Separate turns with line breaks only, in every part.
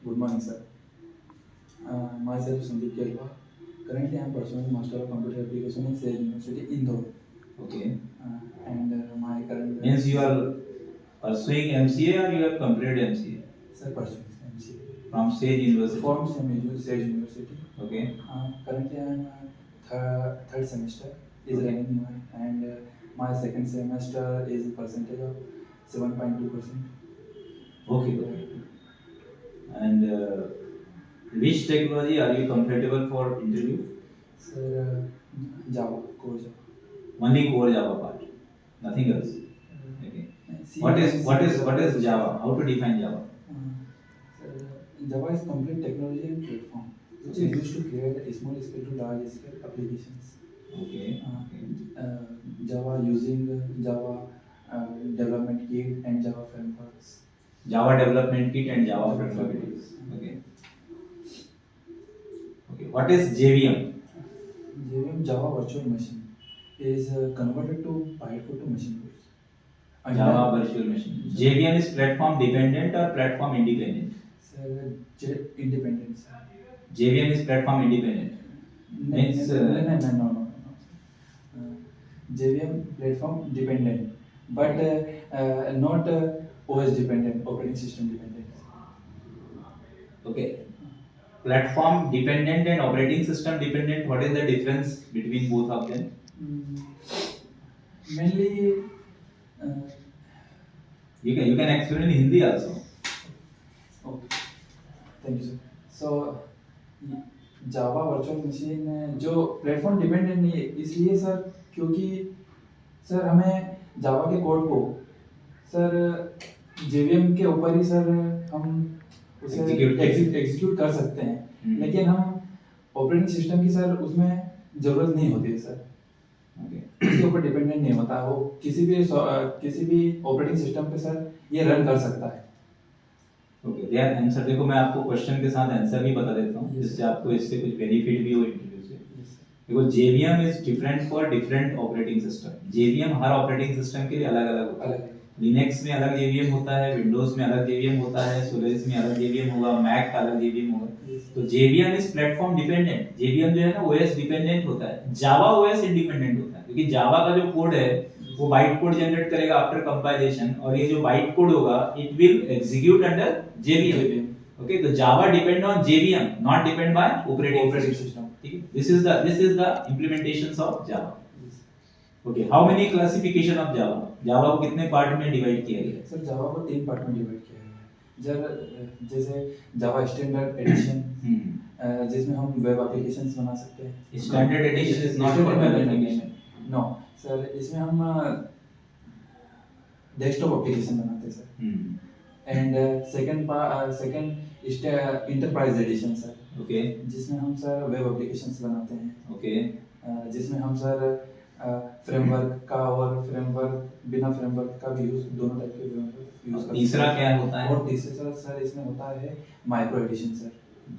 Good morning, sir. Myself Sandeep Kelwa. Currently, I am pursuing Master of Computer Application in Sage University, Indore.
Okay.
And my current
Means you are pursuing MCA or you have completed MCA
sir pursuing MCA
from Sage University?
from Sage University.
Okay.
Currently, I am third semester is
Okay.
running, and my second semester is percentage of 7.2%.
Okay. Okay. And which technology are you comfortable for interview?
Sir, Java, core Java.
Only core Java part, nothing else. Okay. What is Java? How to define Java?
Java is complete technology and platform which is used to create small scale to large scale applications.
Okay.
Java using Java development kit and Java frameworks.
Java development kit and Java
Java
framework.
frameworks.
Okay. Okay. What is JVM?
JVM Java Virtual Machine is converted to bytecode to machine code.
Java Virtual Machine. JVM is platform dependent or platform independent?
Sir, independent.
JVM is platform independent. Means
No. JVM platform dependent, but not OS dependent, operating system dependent.
Okay. Platform dependent and operating system dependent. What is the difference between both of them?
Mainly,
You can explain in Hindi also.
okay. Thank you, sir. So, Java virtual machine जो platform dependent नहीं है, इसलिए sir क्योंकि sir हमें जावा के code को sir JVM के ऊपर ही सर हम उसे एग्जीक्यूट कर सकते हैं, लेकिन हम ऑपरेटिंग सिस्टम की सर उसमें ज़रूरत नहीं होती है सर। इसके ऊपर डिपेंडेंट नहीं होता, वो किसी भी ऑपरेटिंग सिस्टम पे सर ये रन कर सकता है।
ओके, देयर आंसर देखो, मैं आपको क्वेश्चन के साथ आंसर भी बता देता हूँ जिससे आपको इससे कुछ बेनिफिट भी हो इंटरव्यू से। देखो, JVM is different for different operating system. JVM her operating system के लिए अलग-अलग होता है। लिनक्स में अलग JVM होता है, विंडोज में अलग JVM होता है, सोलारिस में अलग JVM होगा, मैक का अलग JVM होगा। तो JVM is platform dependent. JVM जो है ना OS डिपेंडेंट होता है, जावा OS इंडिपेंडेंट होता है, क्योंकि जावा का जो कोड है वो बाइट कोड जनरेट करेगा आफ्टर कंपाइलेशन, और ये जो बाइट कोड होगा it will execute under JVM। Okay, तो Java depend on JVM, not depend by operating system. ठीक है, this is the implementations of Java. Okay, how many classification of Java? Java को कितने part में divide किया गया है?
सर जावा को 3 पार्ट में डिवाइड किया गया है। जैसे जावा स्टैंडर्ड एडिशन, जिसमें हम वेब एप्लीकेशंस बना सकते हैं।
Standard edition is not for web application.
No sir, इसमें हम डेस्कटॉप एप्लीकेशन बनाते हैं sir. And second enterprise edition sir,
okay,
जिसमें हम सर वेब एप्लीकेशंस बनाते हैं।
ओके,
जिसमें हम सर फ्रेमवर्क का और बिना फ्रेमवर्क का भी यूज, दोनों टाइप के फ्रेमवर्क यूज करते हैं।
तीसरा क्या होता है?
और तीसरा सर इसमें होता है micro edition sir,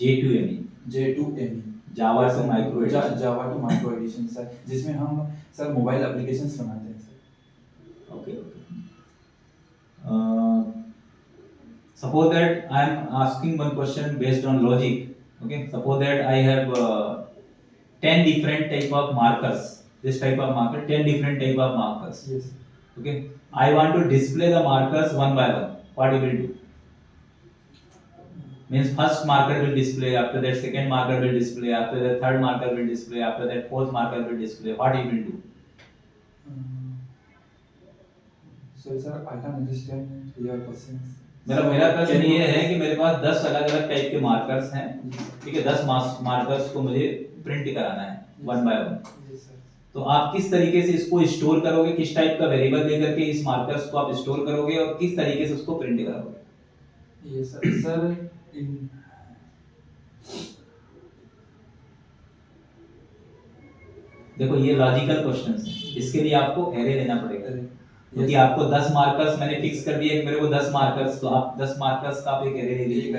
J2ME, Java two micro edition.
Java two micro edition sir, जिसमें हम सर मोबाइल एप्लीकेशंस बनाते हैं sir.
Okay, suppose that I am asking one question based on logic. Okay, suppose that I have 10 different type of markers. This type of marker, 10 different type of markers.
Yes.
Okay, I want to display the markers one by one. What you will do? Means first marker will display, after that second marker will display, after that third marker will display, after that fourth marker will display. What you will do?
So sir, I can understand your questions.
मेरा प्रश्न ये है कि मेरे पास 10 अलग-अलग type के markers हैं, ठीक है, 10 मार्कर्स को मुझे प्रिंट कराना है वन बाय वन। तो आप किस तरीके से इसको स्टोर करोगे, किस टाइप का वेरिएबल लेकर के इस मार्कर्स को आप स्टोर करोगे और किस तरीके से उसको प्रिंट करोगे?
ये सर
देखो, ये लॉजिकल क्वेश्चंस हैं, इसके लिए आपको एरे लेना पड़ेगा, क्योंकि आपको 10 मार्कर्स मैंने फिक्स कर दिए कि मेरे को 10 मार्कर्स, तो आप 10 मार्कर्स का आप एक एरे ले लीजिए,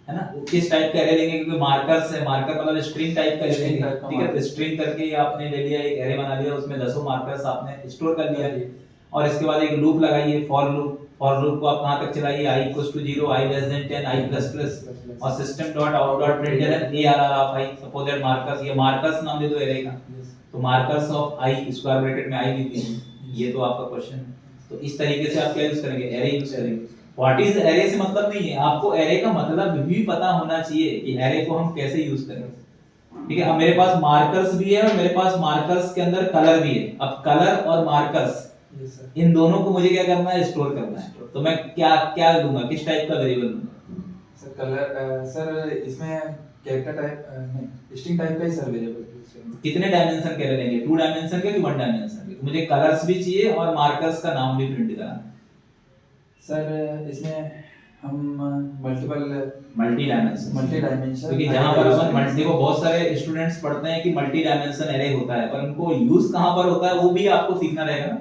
है ना। किस टाइप का एरे लेंगे, क्योंकि मार्कर्स है, मार्कर मतलब स्ट्रिंग टाइप का लेंगे, ठीक है, तो स्ट्रिंग करके आपने ले लिया, एक एरे बना लिया, उसमें 10 मार्कर्स आपने स्टोर कर लिया, और इसके बाद एक लूप लगाइए, फॉर फॉर लूप को आप कहां तक चलाइए i equals to 0, i less than 10, i plus plus और system dot out dot println arr of i। Suppose that markers, ये मार्कर्स नाम दे दो एरे का, तो markers of i square bracket में i लिख दीजिए, ये तो आपका क्वेश्चन है। तो इस तरीके से आप क्या यूज करेंगे, एरे यूज करेंगे। व्हाट इज एरे से मतलब नहीं है, आपको एरे का मतलब भी पता होना चाहिए कि एरे को हम कैसे यूज करें। ठीक है, अब मेरे पास मार्कर्स भी है और मेरे पास मार्कर्स के अंदर कलर भी है। अब कलर और मार्कर्स इन दोनों को मुझे क्या करना है, स्टोर करना है। तो मैं क्या क्या दूंगा, किस टाइप का वेरिएबल दूंगा?
सर कलर, सर इसमें कैरेक्टर टाइप नहीं, स्ट्रिंग टाइप का ही सर वेरिएबल।
कितने डायमेंशन के लेंगे, 2 डायमेंशन के कि 1 डायमेंशन के? मुझे कलर्स भी चाहिए और मार्कर्स का नाम भी प्रिंट कराना है।
सर इसमें हम
मल्टी डायमेंशन, क्योंकि जहां पर अपन मल्टी को बहुत सारे स्टूडेंट्स पढ़ते हैं कि मल्टी डायमेंशन एरे होता है, पर उनको यूज कहां पर होता है वो भी आपको सीखना रहेगा ना।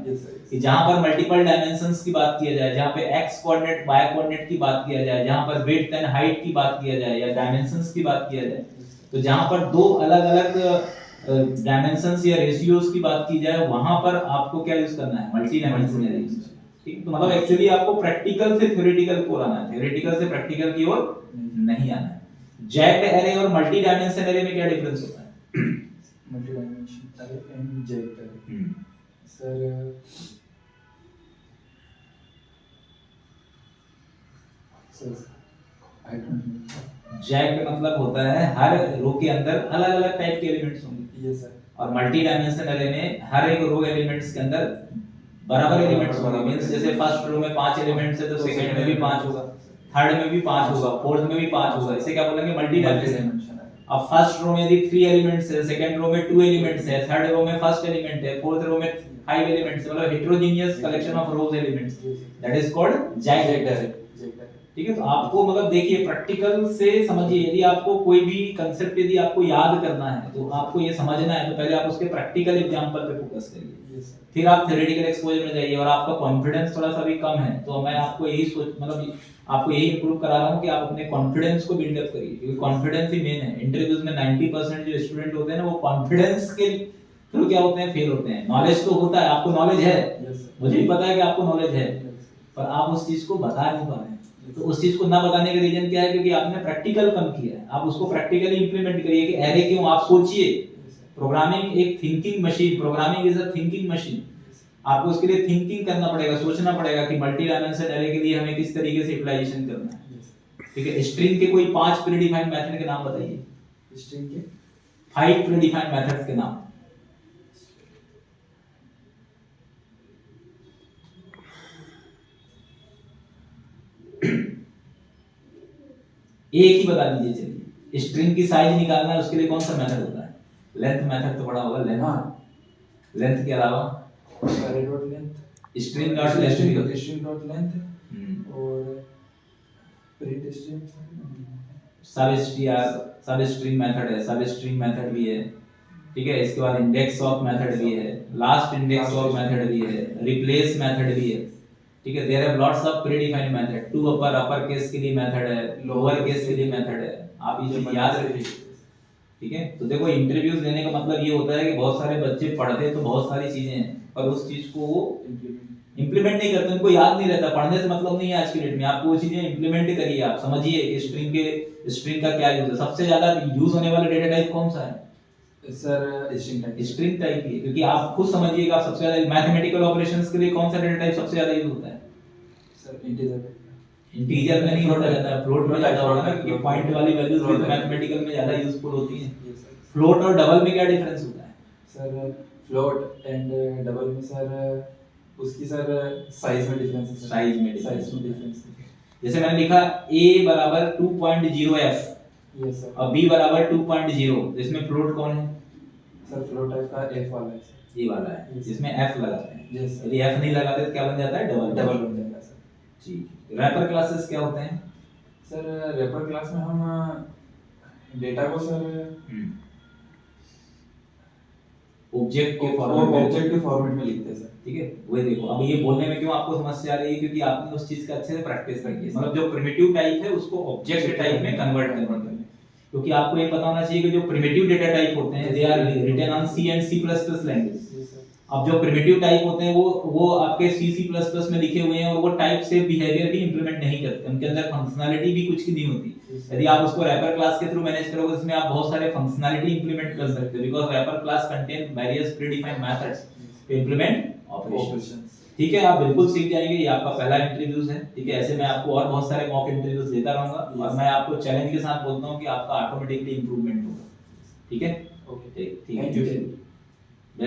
कि जहां पर मल्टीपल डायमेंशंस की बात किया जाए, जहां पे एक्स कोऑर्डिनेट वाई कोऑर्डिनेट की बात किया जाए, जहां पर विड्थ एंड हाइट की बात किया जाए या डायमेंशंस की बात किया जाए, तो जहां पर दो अलग-अलग डायमेंशंस या रेशियोज की बात की जाए, वहां पर आपको क्या यूज करना है, मल्टी डायमेंशन एरे। ठीक, तो मतलब एक्चुअली आपको प्रैक्टिकल से थ्योरेटिकल को आना है, थ्योरेटिकल से प्रैक्टिकल की ओर नहीं आना है। जैक्ड एरे और मल्टी डायमेंशन एरे में क्या डिफरेंस होता है?
Multi dimension array and jacked array sir, I don't know.
Jacked मतलब होता है हर रो के अंदर अलग-अलग टाइप के एलिमेंट्स होंगे।
Yes sir.
और मल्टी डायमेंशन एरे में हर एक रो एलिमेंट्स के अंदर बराबर एलिमेंट्स होंगे। मींस जैसे फर्स्ट रो में 5 एलिमेंट्स है तो सेकंड में भी 5 होगा, थर्ड में भी 5 होगा, फोर्थ में भी 5 होगा। इसे क्या बोलेंगे, मल्टी डायमेंशन। अब फर्स्ट रो में यदि 3 एलिमेंट्स है, सेकंड रो में 2 एलिमेंट्स है, थर्ड रो में फर्स्ट एलिमेंट है, फोर्थ रो में 5 एलिमेंट्स है, मतलब heterogeneous collection of rose elements, that is called jacked array. ठीक है, तो आपको मतलब देखिए प्रैक्टिकल से समझिए, यदि आपको कोई भी कांसेप्ट यदि आपको याद करना है तो आपको ये समझना है, तो पहले आप उसके प्रैक्टिकल एग्जांपल पे फोकस करिए, फिर आप थ्योरेटिकल एक्सपोजर में जाइए। और आपका कॉन्फिडेंस थोड़ा सा भी कम है तो मैं आपको यही मतलब आपको यही इंप्रूव करा रहा हूं कि आप अपने कॉन्फिडेंस को बिल्ड अप करिए, क्योंकि कॉन्फिडेंस ही मेन है। इंटरव्यूज में 90% जो स्टूडेंट होते हैं ना, वो कॉन्फिडेंस के थ्रू क्या होते हैं, फेल होते हैं। नॉलेज तो होता है, आपको नॉलेज है, मुझे भी पता है कि आपको नॉलेज है, पर आप उस चीज को बता नहीं पा रहे हैं। तो उस चीज को ना बताने का रीजन क्या है, क्योंकि आपने प्रैक्टिकल कम किया है। आप उसको प्रैक्टिकली इंप्लीमेंट करिए कि एरे क्यों। आप सोचिए, प्रोग्रामिंग एक thinking machine, programming is a thinking machine. आपको उसके लिए थिंकिंग करना पड़ेगा, सोचना पड़ेगा कि मल्टी डायमेंशन एरे के लिए हमें किस तरीके से यूटिलाइजेशन करना है। ठीक है, स्ट्रिंग के कोई 5 प्रीडिफाइंड मेथड के नाम बताइए।
स्ट्रिंग के
5 प्रीडिफाइंड मेथड्स के नाम। एक ही बता दीजिए। चलिए, स्ट्रिंग की साइज निकालना है, उसके लिए कौन सा मेथड होता है? लेंथ मेथड तो बड़ा होगा, लेंथ। हाँ, लेंथ के अलावा
array dot length,
string dot length,
string dot length और print string,
सब स्ट्रिंग मेथड है, सब स्ट्रिंग मेथड भी है। ठीक है, इसके बाद इंडेक्स ऑफ मेथड भी है, लास्ट इंडेक्स ऑफ मेथड भी है, रिप्लेस मेथड भी है। ठीक है, there are lots of predefined method. To upper case के लिए मेथड है, लोअर केस के लिए मेथड है। आप ये चीज याद रखिए। ठीक है, तो देखो इंटरव्यूज लेने का मतलब ये होता है कि बहुत सारे बच्चे पढ़ते तो बहुत सारी चीजें हैं, पर उस चीज को वो इंप्लीमेंट नहीं करते, उनको याद नहीं रहता। पढ़ने से मतलब नहीं है आज की डेट में, आपको वो चीजें इंप्लीमेंट करिए। आप समझिए कि स्ट्रिंग का क्या यूज है। सबसे ज्यादा यूज होने वाला डेटा टाइप कौन सा है
सर?
स्ट्रिंग टाइप ही है, क्योंकि आप खुद समझिएगा आप सबसे ज्यादा मैथमेटिकल ऑपरेशंस के लिए कौन सा डेटा टाइप सबसे ज्यादा यूज होता है?
Sir integer.
इंटीजर में नहीं होता जाता है, फ्लोट में ज्यादा होता है, क्योंकि पॉइंट वाली वैल्यूज भी तो मैथमेटिकल में ज्यादा यूजफुल होती हैं। फ्लोट और डबल में क्या डिफरेंस होता है?
सर फ्लोट एंड डबल में सर उसकी सर साइज में डिफरेंस है।
साइज में
डिफरेंस।
जैसे मैंने लिखा a बराबर 2.0f,
यस सर,
और b बराबर 2.0, इसमें फ्लोट कौन है?
सर फ्लोट टाइप का f वाला है,
ये वाला है, जिसमें f लगाते हैं।
यस,
यदि f नहीं लगाते तो क्या बन जाता है?
डबल बन जाएगा सर।
ठीक है, रैपर क्लासेस क्या होते हैं?
सर रैपर क्लास में हम डेटा को सर
ऑब्जेक्ट के फॉर्मेट
में लिखते हैं सर।
ठीक है, वही देखो। अब ये बोलने में क्यों आपको समस्या आ रही है, क्योंकि आपने उस चीज का अच्छे से प्रैक्टिस नहीं की। मतलब जो प्रिमिटिव टाइप है उसको ऑब्जेक्ट टाइप में कन्वर्ट करना है, क्योंकि आपको ये पता होना चाहिए कि जो प्रिमिटिव डेटा टाइप होते हैं they are written on C and C++ language. अब जो प्रिमिटिव टाइप होते हैं वो आपके C++ में लिखे हुए हैं और वो टाइप से बिहेवियर भी इंप्लीमेंट नहीं करते, उनके अंदर फंक्शनैलिटी भी कुछ की नहीं होती। यदि आप उसको रैपर क्लास के थ्रू मैनेज करोगे इसमें आप बहुत सारे फंक्शनैलिटी इंप्लीमेंट कर सकते हो, because wrapper class contain various predefined methods to implement operations. ठीक है, आप बिल्कुल सीख जाएंगे, ये आपका पहला इंटरव्यूज है। ठीक है, ऐसे मैं आपको और बहुत सारे मॉक इंटरव्यूज देता रहूंगा और मैं आपको चैलेंज के साथ बोलता हूं कि आपका ऑटोमेटिकली इंप्रूवमेंट होगा। ठीक है,
ओके,
ठीक है,
थैंक यू।